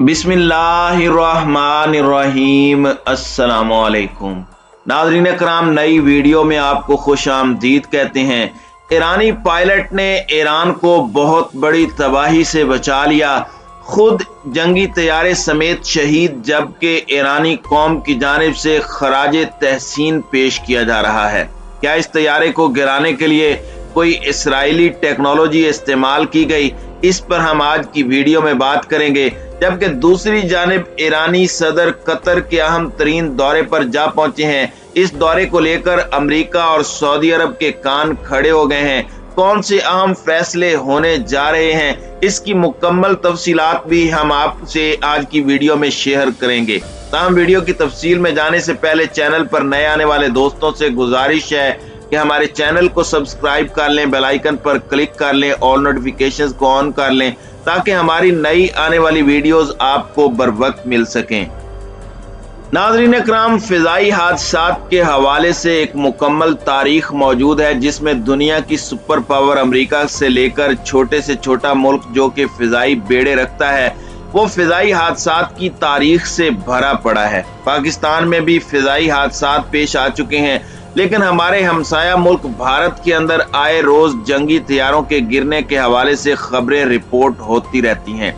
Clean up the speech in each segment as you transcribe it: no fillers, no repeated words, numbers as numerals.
बिस्मिल्लाहिर्रहमानिर्रहीम। अस्सलामुअलैकुम नाज़रीन कराम, नई वीडियो में आपको खुश आमदीद कहते हैं। ईरानी पायलट ने ईरान को बहुत बड़ी तबाही से बचा लिया, खुद जंगी तैयारे समेत शहीद, जबकि ईरानी कौम की जानिब से खराजे तहसीन पेश किया जा रहा है। क्या इस तैयारे को गिराने के लिए कोई इसराइली टेक्नोलॉजी इस्तेमाल की गई? इस पर हम आज की वीडियो में बात करेंगे। जबकि दूसरी जानिब ईरानी सदर कतर के अहम तरीन दौरे पर जा पहुंचे हैं। इस दौरे को लेकर अमेरिका और सऊदी अरब के कान खड़े हो गए हैं। कौन से अहम फैसले होने जा रहे हैं, इसकी मुकम्मल तफसीलात भी हम आपसे आज की वीडियो में शेयर करेंगे। तमाम वीडियो की तफसील में जाने से पहले चैनल पर नए आने वाले दोस्तों से गुजारिश है कि हमारे चैनल को सब्सक्राइब कर लें, बेल आइकन पर क्लिक कर लें, ऑल नोटिफिकेशंस को ऑन कर लें ताकि हमारी नई आने वाली वीडियोस आपको बर वक्त मिल सकें। नाज़रीन इकराम, फिजाई हादसात के हवाले से एक मुकम्मल तारीख मौजूद है जिसमें दुनिया की सुपर पावर अमेरिका से लेकर छोटे से छोटा मुल्क जो कि फिजाई बेड़े रखता है, वो फिजाई हादसात की तारीख से भरा पड़ा है। पाकिस्तान में भी फिजाई हादसात पेश आ चुके हैं, लेकिन हमारे हमसाया मुल्क भारत के अंदर आए रोज जंगी तैयारों के गिरने के हवाले से खबरें रिपोर्ट होती रहती हैं।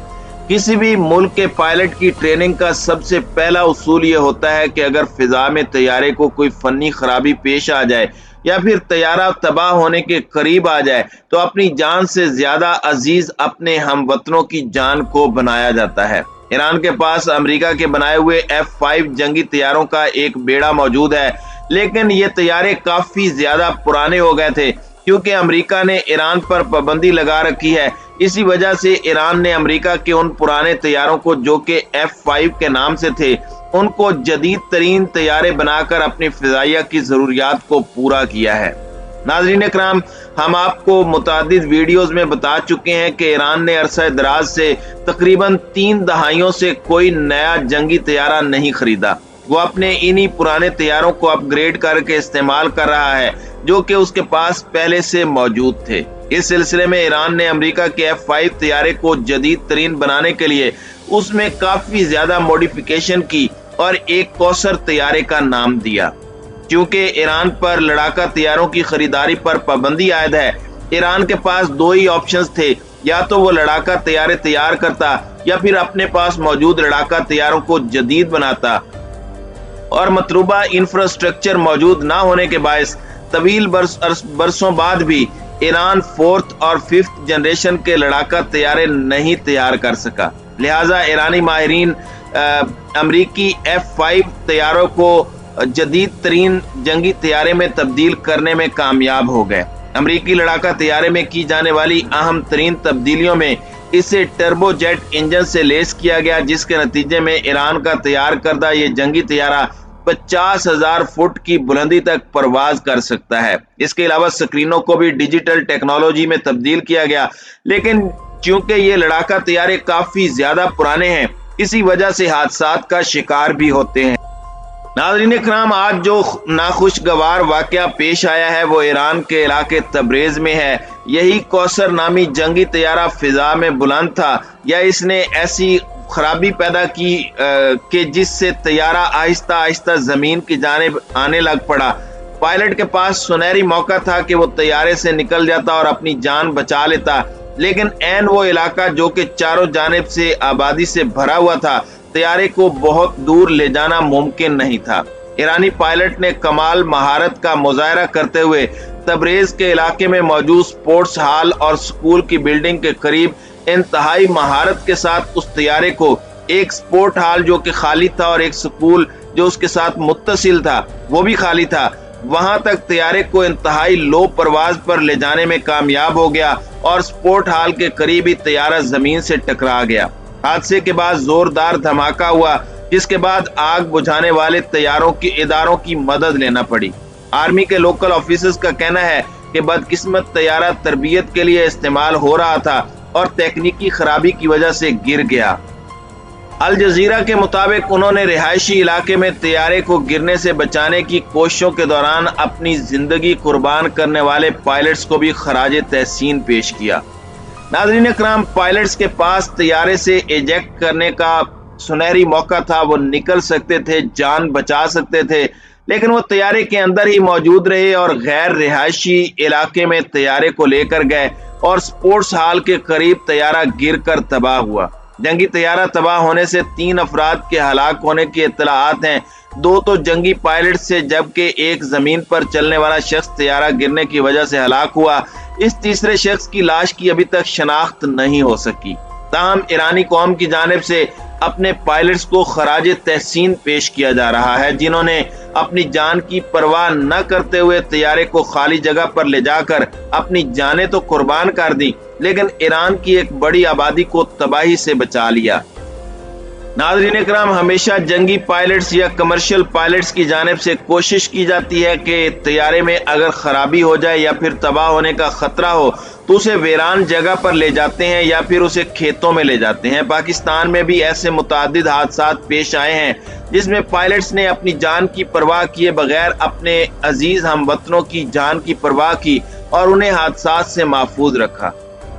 किसी भी मुल्क के पायलट की ट्रेनिंग का सबसे पहला उसूल ये होता है कि अगर फिजा में तैयारे को कोई फनी खराबी पेश आ जाए या फिर तैयारा तबाह होने के करीब आ जाए तो अपनी जान से ज्यादा अजीज अपने हमवतनों की जान को बनाया जाता है। ईरान के पास अमेरिका के बनाए हुए F-5 जंगी तैयारों का एक बेड़ा मौजूद है, लेकिन ये तैयारे काफी ज्यादा पुराने हो गए थे क्योंकि अमेरिका ने ईरान पर पाबंदी लगा रखी है। इसी वजह से ईरान ने अमेरिका के उन पुराने तैयारों को जो कि F-5 के नाम से थे, उनको जदीद तरीन तैयारे बनाकर अपनी फिजाइया की जरूरियात को पूरा किया है। नाज़रीन इकराम, हम आपको मुतादिद वीडियोस में बता चुके हैं कि ईरान ने अरसा दराज से तकरीबन 3 दहाइयों से कोई नया जंगी तैयारा नहीं खरीदा। वो अपने इन्हीं पुराने तैयारों को अपग्रेड करके इस्तेमाल कर रहा है जो कि उसके पास पहले से मौजूद थे। इस सिलसिले में ईरान ने अमेरिका के F-5 तैयारे को जदीद तरीन बनाने के लिए उसमें काफी ज्यादा मॉडिफिकेशन की और एक कौसर तैयारे का नाम दिया। क्योंकि ईरान पर लड़ाका तैयारों की खरीदारी पर पाबंदी आयद है, ईरान के पास 2 ही ऑप्शंस थे, या तो वो लड़ाका तैयारे तैयार करता या फिर अपने पास मौजूद लड़ाका तैयारों को जदीद बनाता। और मतलूबा इंफ्रास्ट्रक्चर मौजूद ना होने के बायस तवील बरसों बाद भी ईरान 4th और 5th जनरेशन के लड़ाका तैयारे नहीं तैयार कर सका। लिहाजा ईरानी माहिरीन अमरीकी F-5 तैयारों को जदीद तरीन जंगी तैयारे में तब्दील करने में कामयाब हो गए। अमरीकी लड़ाका तैयारे में की जाने वाली अहम तरीन तब्दीलियों में इसे टर्बोजेट इंजन से लेस किया गया, जिसके नतीजे में ईरान का तैयार करदा ये जंगी तैयारा 50,000 फुट की बुलंदी तक परवाज कर सकता है। इसके अलावा स्क्रीनों को भी डिजिटल टेक्नोलॉजी में तब्दील किया गया, लेकिन चूंकि ये लड़ाका तैयारे काफी ज्यादा पुराने हैं, इसी वजह से हादसात का शिकार भी होते हैं। नाज़रीन इकराम, आज जो नाखुशगवार वाकया पेश आया है वो ईरान के इलाके तबरेज में है। यही कौसर नामी जंगी तैयारा फिजा में बुलंद था, या इसने ऐसी खराबी पैदा की कि जिससे तैयारा आहिस्ता आहिस्ता जमीन की जानिब आने लग पड़ा। पायलट के पास सुनहरी मौका था कि वो तैयारे से निकल जाता और अपनी जान बचा लेता, लेकिन ऐन वो इलाका जो कि चारों जानिब से आबादी से भरा हुआ था, तैयारे को बहुत दूर ले जाना मुमकिन नहीं था। ईरानी पायलट ने कमाल महारत का मुजाहरा करते हुए तबरेज के इलाके में मौजूद स्पोर्ट्स हॉल और स्कूल की बिल्डिंग के करीब इंतहाई महारत के साथ उस तैयारे को एक स्पोर्ट हॉल जो कि खाली था और एक स्कूल जो उसके साथ मुत्तसिल था वो भी खाली था, वहां तक तैयारे को इंतहाई लो परवाज पर ले जाने में कामयाब हो गया और स्पोर्ट हॉल के करीब ही तैयारा जमीन से टकरा गया। हादसे के बाद जोरदार धमाका हुआ, जिसके बाद आग बुझाने वाले इदारों की मदद लेना पड़ी। आर्मी के लोकल ऑफिसर्स का कहना है कि बदकिस्मत तैयारा तरबियत के लिए इस्तेमाल हो रहा था और तकनीकी खराबी की वजह से गिर गया। अल जजीरा के मुताबिक उन्होंने रिहायशी इलाके में तैयारे को गिरने से बचाने की कोशिशों के दौरान अपनी जिंदगी कुर्बान करने वाले पायलट्स को भी खराजे तहसीन पेश किया। नाज़रीन इकराम, पायलट्स के पास तैयारे से एजेक्ट करने का सुनहरी मौका था। वो निकल सकते थे, जान बचा सकते थे, लेकिन वो तैयारे के अंदर ही मौजूद रहे और गैर रिहायशी इलाके में तैयारे को लेकर गए और स्पोर्ट्स हॉल के करीब तैयारा गिरकर तबाह हुआ। जंगी तैयारा तबाह होने से 3 अफराद के हलाक होने की इत्तलाआत हैं। 2 तो जंगी पायलट से, जबकि एक जमीन पर चलने वाला शख्स तैयारा गिरने की वजह से हलाक हुआ। इस तीसरे शख्स की लाश की अभी तक शनाख्त नहीं हो सकी। ताहम ईरानी कौम की जानिब से अपने पायलट्स को खराज तहसीन पेश किया जा रहा है, जिन्होंने अपनी जान की परवाह न करते हुए तैयारे को खाली जगह पर ले जाकर अपनी जानें तो कुर्बान कर दी, लेकिन ईरान की एक बड़ी आबादी को तबाही से बचा लिया। नाज़रीन इकराम, हमेशा जंगी पायलट्स या कमर्शियल पायलट्स की जानिब से कोशिश की जाती है कि तैयारे में अगर खराबी हो जाए या फिर तबाह होने का खतरा हो तो उसे वीरान जगह पर ले जाते हैं या फिर उसे खेतों में ले जाते हैं। पाकिस्तान में भी ऐसे मुतादिद हादसात पेश आए हैं जिसमें पायलट्स ने अपनी जान की परवाह किए बगैर अपने अजीज हमवतनों की जान की परवाह की और उन्हें हादसात से महफूज रखा।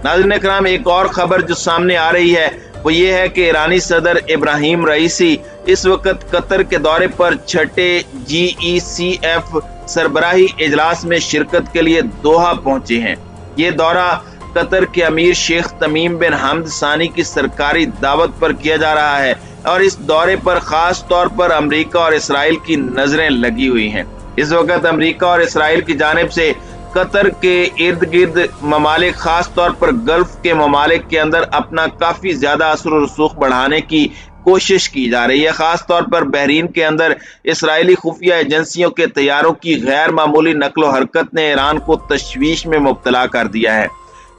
नाज़रीन इकराम, एक और खबर जो सामने आ रही है वो ये है कि ईरानी सदर इब्राहिम रईसी इस वक्त कतर के दौरे पर 6ठे GECF सरबराही इजलास में शिरकत के लिए दोहा पहुंचे हैं। ये दौरा कतर के अमीर शेख तमीम बिन हमद सानी की सरकारी दावत पर किया जा रहा है और इस दौरे पर खास तौर पर अमेरिका और इसराइल की नजरें लगी हुई हैं। इस वक्त अमेरिका और इसराइल की जानिब से कतर के इर्द गिर्द ममालिक, खास तौर पर गल्फ के ममालिक के अंदर अपना काफी ज्यादा असर और रसूख बढ़ाने की कोशिश की जा रही है। खास तौर पर बहरीन के अंदर इसराइली खुफिया एजेंसियों के तैयारों की गैर मामूली नकलो हरकत ने ईरान को तशवीश में मुब्तला कर दिया है।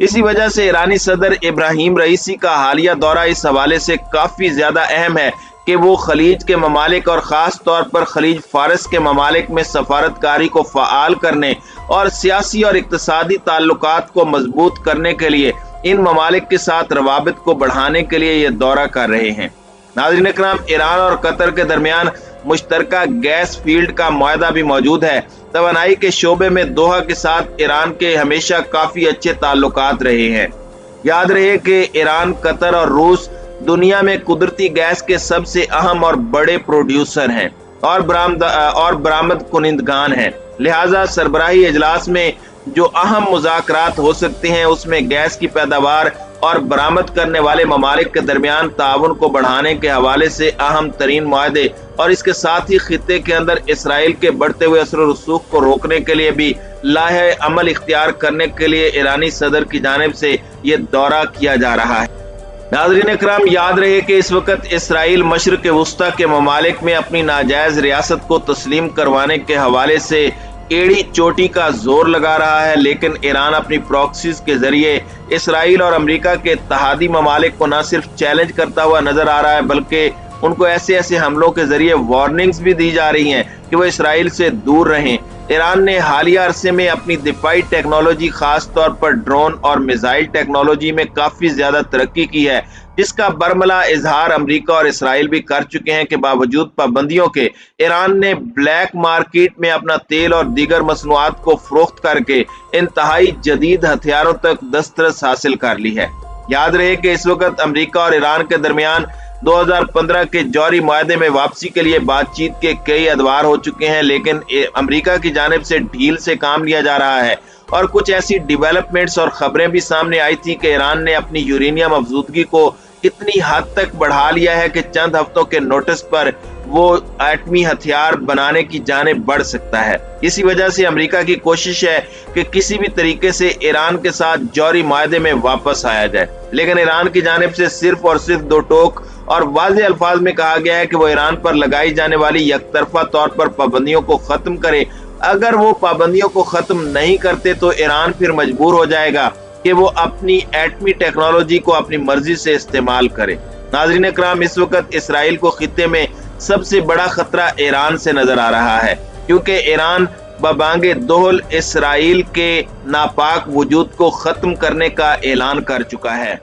इसी वजह से ईरानी सदर इब्राहिम रईसी का हालिया दौरा इस हवाले से काफी ज्यादा अहम है कि वो खलीज के ममालिक और खास तौर पर खलीज फारस के ममालिक में सफारतकारी को फ़आल करने और सियासी और इक्तिसादी ताल्लुकात को मजबूत करने के लिए इन ममालिक के साथ रवाबित को बढ़ाने के लिए ये दौरा कर रहे हैं। नाज़रीन इकराम, ईरान और कतर के दरमियान मुश्तरका गैस फील्ड का मुआहदा भी मौजूद है। तवानाई के शोबे में दोहा के साथ ईरान के हमेशा काफी अच्छे ताल्लुकात रहे हैं। याद रहे कि ईरान, कतर और रूस दुनिया में कुदरती गैस के सबसे अहम और बड़े प्रोड्यूसर हैं और बरामद कुनिंदगान हैं। लिहाजा सरबराही इजलास में जो अहम मुज़ाकरात हो सकते हैं उसमें गैस की पैदावार और बरामद करने वाले ममालिक के दरमियान ताउन को बढ़ाने के हवाले से अहम तरीन मुआहदे और इसके साथ ही खित्ते के अंदर इसराइल के बढ़ते हुए असर रसूख को रोकने के लिए भी लाहे अमल इख्तियार करने के लिए ईरानी सदर की जानिब से ये दौरा किया जा रहा है। नाज़रीन इकराम, याद रहे कि इस वक्त इसराइल मशरिक़ वुस्ता के ममालिक में अपनी नाजायज रियासत को तस्लीम करवाने के हवाले से एड़ी चोटी का जोर लगा रहा है, लेकिन ईरान अपनी प्रॉक्सीज के जरिए इसराइल और अमेरिका के इत्तेहादी ममालिक को न सिर्फ चैलेंज करता हुआ नजर आ रहा है बल्कि उनको ऐसे ऐसे हमलों के जरिए वार्निंग्स भी दी जा रही हैं कि वो इसराइल से दूर रहें। ईरान ने हालिया अरसे में अपनी दिफाई टेक्नोलॉजी, खास तौर पर ड्रोन और मिसाइल टेक्नोलॉजी में काफी ज्यादा तरक्की की है, जिसका बरमला इजहार अमेरिका और इसराइल भी कर चुके हैं कि बावजूद पाबंदियों के ईरान ने ब्लैक मार्केट में अपना तेल और दीगर मसनूआत को फरोख्त करके इंतहाई जदीद हथियारों तक दस्तरस हासिल कर ली है। याद रहे कि इस वक्त अमेरिका और ईरान के दरमियान 2015 के जौहरी मुआहदे में वापसी के लिए बातचीत के कई अदवार हो चुके हैं, लेकिन अमेरिका की जानिब से ढील से काम लिया जा रहा है और कुछ ऐसी डेवलपमेंट्स और खबरें भी सामने आई थी कि ईरान ने अपनी यूरेनियम अफजूदगी को इतनी हद तक बढ़ा लिया है कि चंद हफ्तों के नोटिस पर वो एटमी हथियार बनाने की जानिब बढ़ सकता है। इसी वजह से अमेरिका की कोशिश है कि किसी भी तरीके से ईरान के साथ जौहरी मुआहदे में वापस आया जाए, लेकिन ईरान की जानिब से सिर्फ और सिर्फ दो टोक और वाज़ेह अल्फाज में कहा गया है कि वो ईरान पर लगाई जाने वाली यकतरफा तौर पर पाबंदियों को खत्म करे। अगर वो पाबंदियों को खत्म नहीं करते तो ईरान फिर मजबूर हो जाएगा कि वो अपनी एटमी टेक्नोलॉजी को अपनी मर्जी से इस्तेमाल करे। नाज़रीन इकराम, इस वक्त इसराइल को खित्ते में सबसे बड़ा खतरा ईरान से नजर आ रहा है, क्योंकि ईरान बबांगे दोहल इसराइल के नापाक वजूद को खत्म करने का ऐलान कर चुका है।